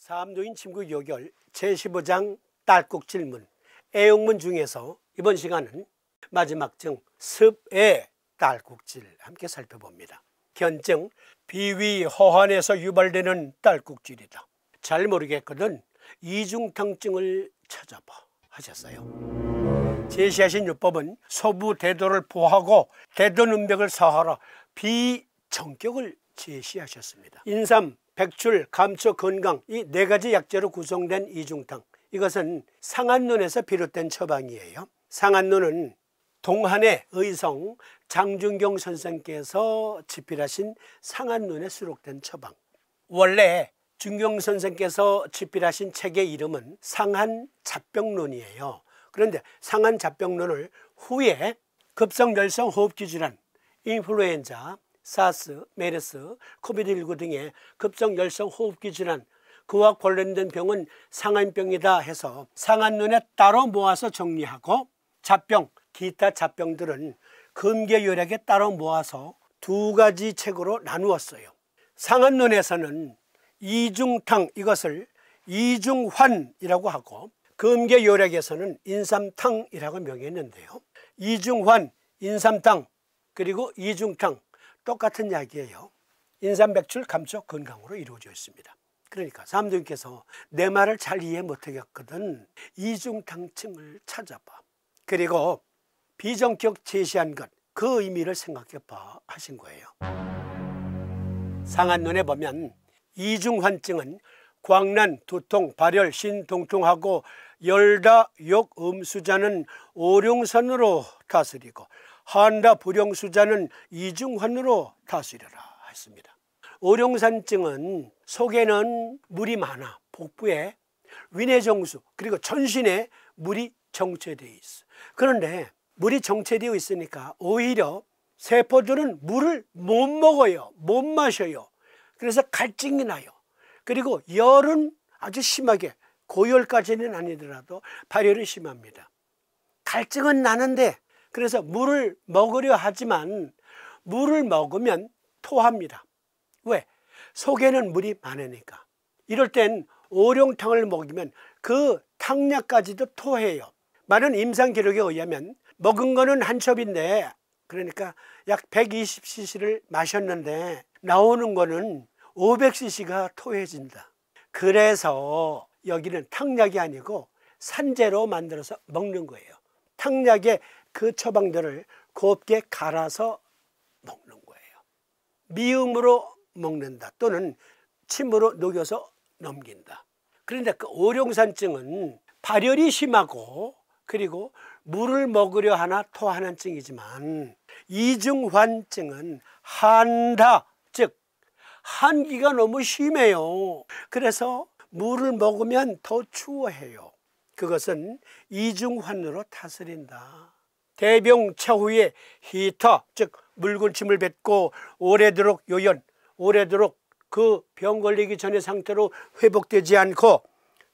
삼도인 침구 요결 제15장 딸꾹 질문 애용문 중에서 이번 시간은 마지막 증 습의 딸꾹질 함께 살펴봅니다. 견증 비위 허환에서 유발되는 딸꾹질이다. 잘 모르겠거든 이중탕증을 찾아봐 하셨어요. 제시하신 요법은 소부 대도를 보하고 대도는벽을 사하라 비정격을 제시하셨습니다. 인삼, 백출, 감초, 건강 이 네 가지 약재로 구성된 이중탕, 이것은 상한론에서 비롯된 처방이에요. 상한론은 동한의 의성 장준경 선생께서 집필하신 상한론에 수록된 처방. 원래 준경 선생께서 집필하신 책의 이름은 상한잡병론이에요. 그런데 상한잡병론을 후에 급성열성 호흡기질환, 인플루엔자, 사스, 메르스, 코비드19 등의 급성열성 호흡기 질환, 그와 관련된 병은 상한병이다 해서 상한론에 따로 모아서 정리하고 잡병, 기타 잡병들은 금계요략에 따로 모아서 두 가지 책으로 나누었어요. 상한론에서는 이중탕 이것을 이중환이라고 하고 금계요략에서는 인삼탕이라고 명했는데요. 이중환, 인삼탕 그리고 이중탕 똑같은 약이에요. 인삼, 백출, 감초, 건강으로 이루어져 있습니다. 그러니까 사람들께서 내 말을 잘 이해 못하겠거든 이중탕증을 찾아봐. 그리고 비정격 제시한 것 그 의미를 생각해봐 하신 거예요. 상한론에 보면 이중환증은 광란, 두통, 발열, 신통통하고 열다, 욕, 음수자는 오룡선으로 다스리고 한다, 불용수자는 이중환으로 다스려라 했습니다. 오룡산증은 속에는 물이 많아 복부에 위내정수 그리고 전신에 물이 정체되어 있어. 그런데 물이 정체되어 있으니까 오히려 세포들은 물을 못 먹어요. 못 마셔요. 그래서 갈증이 나요. 그리고 열은 아주 심하게 고열까지는 아니더라도 발열이 심합니다. 갈증은 나는데 그래서 물을 먹으려 하지만 물을 먹으면 토합니다. 왜? 속에는 물이 많으니까. 이럴 땐 오룡탕을 먹이면 그 탕약까지도 토해요. 많은 임상 기록에 의하면 먹은 거는 한 첩인데 그러니까 약 120cc를 마셨는데 나오는 거는 500cc가 토해진다. 그래서 여기는 탕약이 아니고 산재로 만들어서 먹는 거예요. 탕약에 그 처방들을 곱게 갈아서 먹는 거예요. 미음으로 먹는다 또는 침으로 녹여서 넘긴다. 그런데 그 오룡산증은 발열이 심하고 그리고 물을 먹으려 하나 토하는 증이지만 이중환증은 한다, 즉 한기가 너무 심해요. 그래서 물을 먹으면 더 추워해요. 그것은 이중환으로 다스린다. 대병 차후에 히터, 즉 묽은 침을 뱉고 오래도록 요연, 오래도록 그 병 걸리기 전의 상태로 회복되지 않고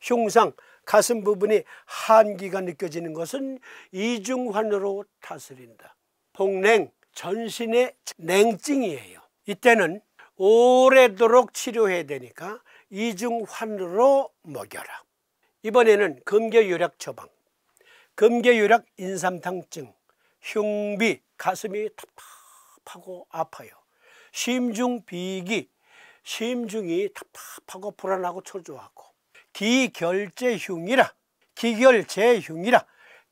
흉상, 가슴 부분이 한기가 느껴지는 것은 이중환으로 다스린다. 복냉, 전신의 냉증이에요. 이때는 오래도록 치료해야 되니까 이중환으로 먹여라. 이번에는 금계요략 처방. 금계요략 인삼탕증, 흉비, 가슴이 답답하고 아파요. 심중비기, 심중이 답답하고 불안하고 초조하고 기결제흉이라, 기결제흉이라,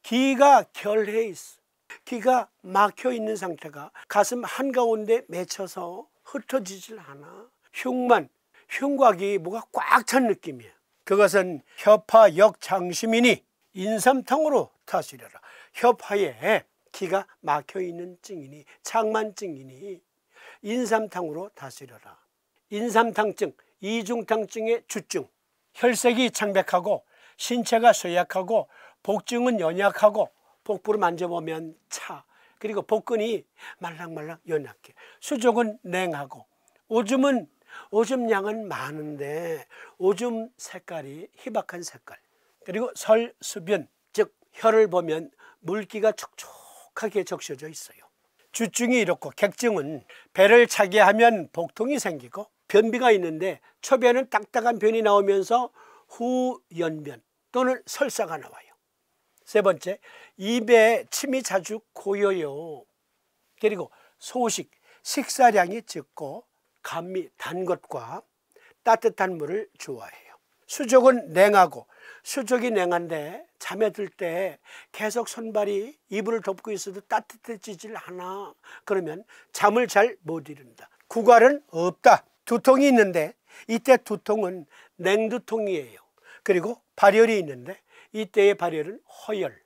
기가 결해 있어. 기가 막혀 있는 상태가 가슴 한가운데 맺혀서 흩어지질 않아. 흉만, 흉곽이 뭐가 꽉 찬 느낌이야. 그것은 협하 역장심이니 인삼탕으로 다스려라. 협하에 기가 막혀 있는 증이니 창만증이니 인삼탕으로 다스려라. 인삼탕증, 이중탕증의 주증, 혈색이 창백하고 신체가 쇠약하고 복증은 연약하고 복부를 만져보면 차, 그리고 복근이 말랑말랑 연약해. 수족은 냉하고 오줌은 오줌량은 많은데 오줌 색깔이 희박한 색깔, 그리고 설수변, 즉 혀를 보면 물기가 촉촉하게 적셔져 있어요. 주증이 이렇고 객증은 배를 차게 하면 복통이 생기고 변비가 있는데 초변은 딱딱한 변이 나오면서 후연변 또는 설사가 나와요. 세 번째, 입에 침이 자주 고여요. 그리고 소식, 식사량이 적고 감미 단 것과 따뜻한 물을 좋아해요. 수족은 냉하고, 수족이 냉한데 잠에 들 때 계속 손발이 이불을 덮고 있어도 따뜻해지질 않아. 그러면 잠을 잘 못 이룬다. 구갈은 없다. 두통이 있는데 이때 두통은 냉두통이에요. 그리고 발열이 있는데 이때의 발열은 허열.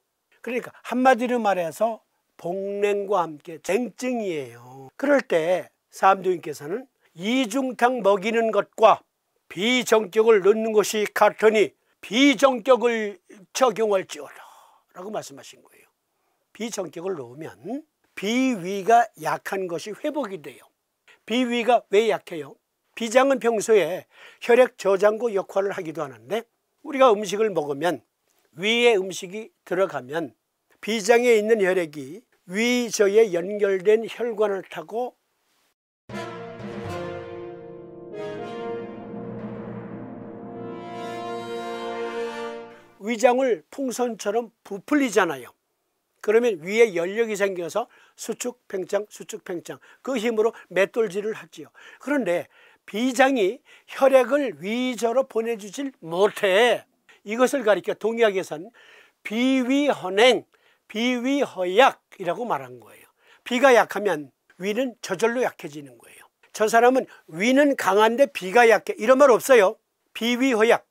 그러니까 한마디로 말해서 복냉과 함께 쟁증이에요. 그럴 때 삼두인께서는 이중탕 먹이는 것과 비정격을 넣는 것이 같으니 비정격을 적용할지어다 라고 말씀하신 거예요. 비정격을 넣으면 비위가 약한 것이 회복이 돼요. 비위가 왜 약해요? 비장은 평소에 혈액 저장고 역할을 하기도 하는데 우리가 음식을 먹으면 위에 음식이 들어가면 비장에 있는 혈액이 위저에 연결된 혈관을 타고 위장을 풍선처럼 부풀리잖아요. 그러면 위에 연력이 생겨서 수축, 팽창, 수축, 팽창 그 힘으로 맷돌질을 하지요. 그런데 비장이 혈액을 위저로 보내주질 못해. 이것을 가리켜 동의학에서는 비위헌행, 비위허약이라고 말한 거예요. 비가 약하면 위는 저절로 약해지는 거예요. 저 사람은 위는 강한데 비가 약해 이런 말 없어요. 비위허약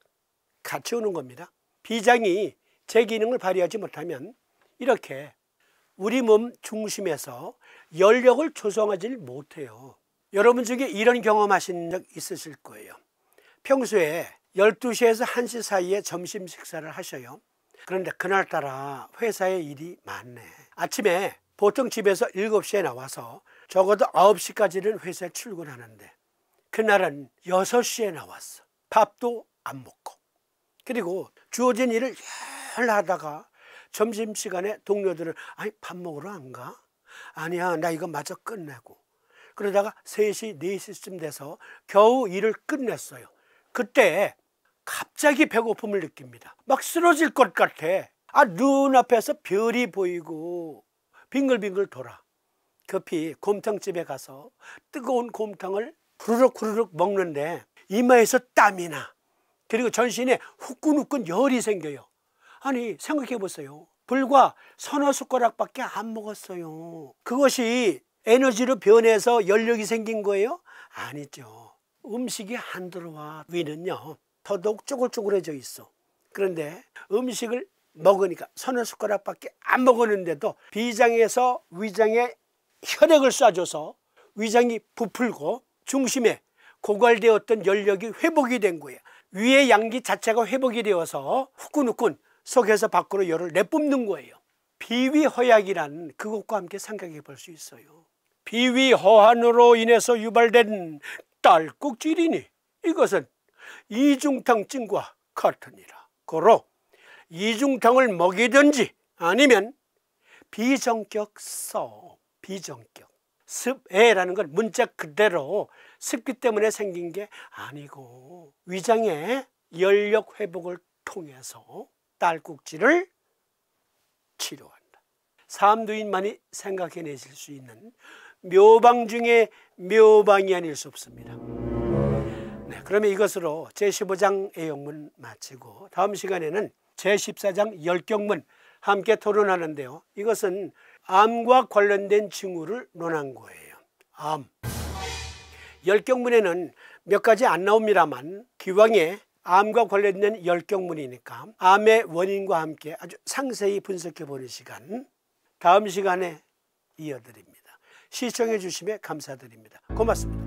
같이 오는 겁니다. 비장이 제 기능을 발휘하지 못하면 이렇게 우리 몸 중심에서 연력을 조성하지 못해요. 여러분 중에 이런 경험하신 적 있으실 거예요. 평소에 12시에서 1시 사이에 점심 식사를 하셔요. 그런데 그날따라 회사에 일이 많네. 아침에 보통 집에서 7시에 나와서 적어도 9시까지는 회사에 출근하는데 그날은 6시에 나왔어. 밥도 안 먹고. 그리고 주어진 일을 열 하다가 점심시간에 동료들은 아니 밥 먹으러 안 가? 아니야 나 이거 마저 끝내고. 그러다가 3시, 4시쯤 돼서 겨우 일을 끝냈어요. 그때 갑자기 배고픔을 느낍니다. 막 쓰러질 것 같아. 눈앞에서 별이 보이고 빙글빙글 돌아. 급히 곰탕집에 가서 뜨거운 곰탕을 후루룩 후루룩 먹는데 이마에서 땀이 나. 그리고 전신에 후끈후끈 열이 생겨요. 아니 생각해 보세요. 불과 서너 숟가락밖에 안 먹었어요. 그것이 에너지로 변해서 연력이 생긴 거예요? 아니죠. 음식이 안 들어와. 위는요 더더욱 쪼글쪼글해져 있어. 그런데 음식을 먹으니까 서너 숟가락밖에 안 먹었는데도 비장에서 위장에 혈액을 쏴줘서 위장이 부풀고 중심에 고갈되었던 연력이 회복이 된 거예요. 위의 양기 자체가 회복이 되어서 후끈후끈 속에서 밖으로 열을 내뿜는 거예요. 비위허약이란 그것과 함께 생각해 볼 수 있어요. 비위허한으로 인해서 유발된 딸꾹질이니 이것은 이중탕증과 같으니라. 고로 이중탕을 먹이든지 아니면 비정격서, 비정격 습해라는 건 문자 그대로 습기 때문에 생긴 게 아니고 위장의 연력 회복을 통해서 딸꾹질을 치료한다. 삼두인만이 생각해내실 수 있는 묘방 중에 묘방이 아닐 수 없습니다. 네, 그러면 이것으로 제15장 애용문 마치고 다음 시간에는 제14장 열경문 함께 토론하는데요. 이것은 암과 관련된 징후를 논한 거예요. 암. 열경문에는 몇 가지 안 나옵니다만 기왕에 암과 관련된 열경문이니까 암의 원인과 함께 아주 상세히 분석해 보는 시간 다음 시간에 이어드립니다. 시청해 주시면 감사드립니다. 고맙습니다.